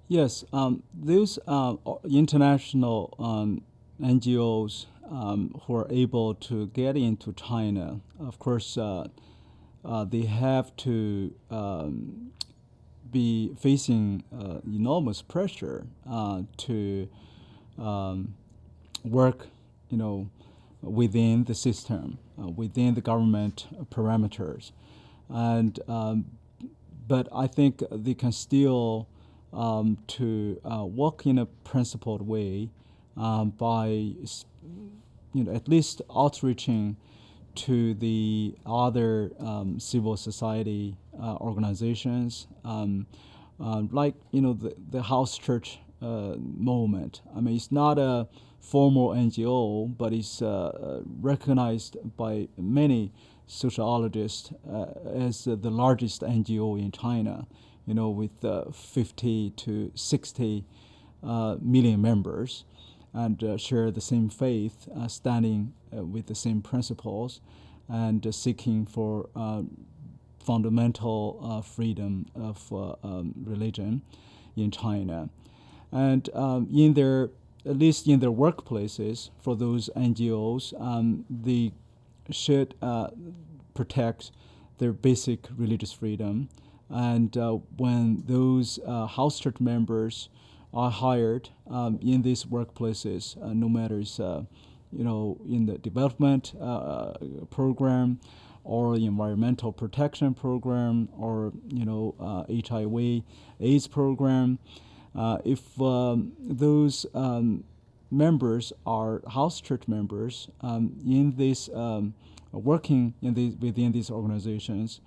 Yes, those international NGOs who are able to get into China, of course, they have to be facing enormous pressure to work, you know, within the system, within the government parameters, and but I think they can still to work in a principled way by at least outreaching to the other civil society organizations, like the house church movement. I mean, it's not a formal NGO, but it's recognized by many sociologists as the largest NGO in China. With 50 to 60 million members, and share the same faith, standing with the same principles, and seeking for fundamental freedom of religion in China. And in their, at least in their workplaces, for those NGOs, they should protect their basic religious freedom. And when those house church members are hired in these workplaces, no matter in the development program, or environmental protection program, or HIV/AIDS program, if those members are house church members in this working within these organizations,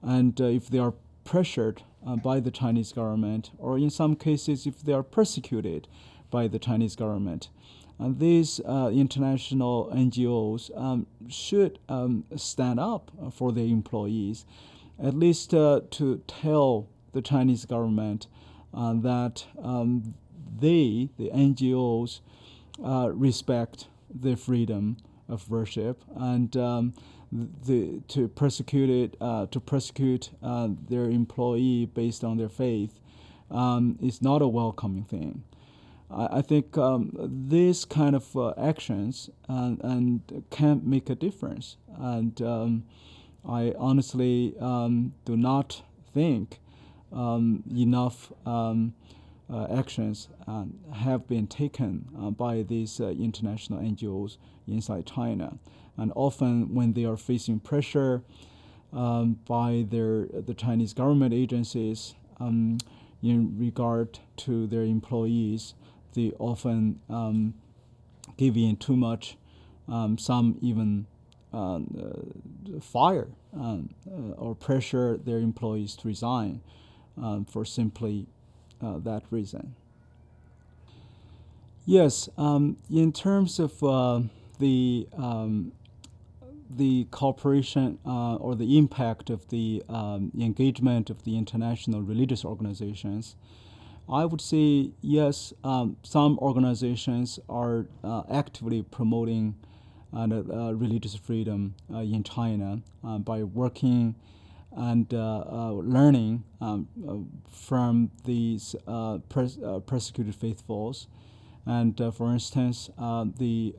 and if they are pressured by the Chinese government, or in some cases if they are persecuted by the Chinese government, these international NGOs should stand up for their employees, at least to tell the Chinese government that the NGOs, respect the freedom of worship, and to persecute their employee based on their faith is not a welcoming thing. I think these kind of actions and can make a difference. And I honestly do not think enough actions have been taken by these international NGOs inside China. And often when they are facing pressure by the Chinese government agencies in regard to their employees, they often give in too much, some even fire or pressure their employees to resign for simply that reason. Yes, in terms of the cooperation or the impact of the engagement of the international religious organizations, I would say yes, some organizations are actively promoting religious freedom in China by working and learning from these persecuted faithfuls. And for instance, the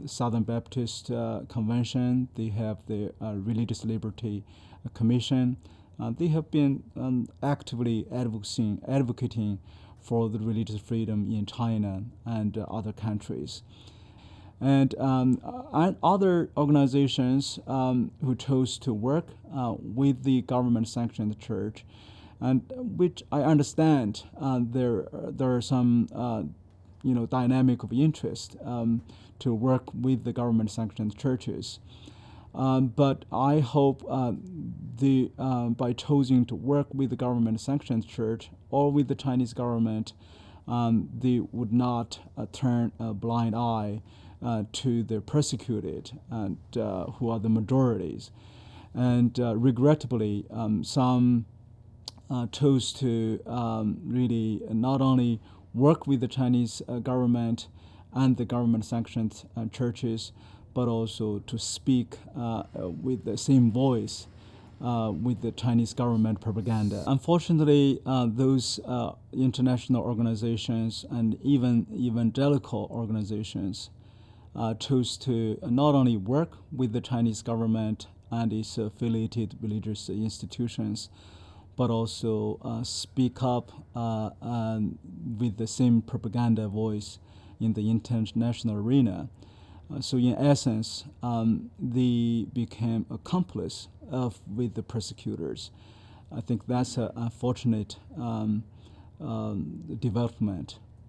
Southern Baptist Convention, they have the Religious Liberty Commission. They have been actively advocating for the religious freedom in China and other countries. And other organizations who chose to work with the government-sanctioned church, and which I understand there are some dynamic of interest to work with the government-sanctioned churches. But I hope by choosing to work with the government-sanctioned church or with the Chinese government, they would not turn a blind eye to the persecuted, and who are the majorities. And regrettably, some chose to really not only work with the Chinese government and the government-sanctioned churches, but also to speak with the same voice with the Chinese government propaganda. Unfortunately, those international organizations and even evangelical organizations chose to not only work with the Chinese government and its affiliated religious institutions, but also speak up with the same propaganda voice in the international arena. So in essence, they became accomplice with the persecutors. I think that's an unfortunate development.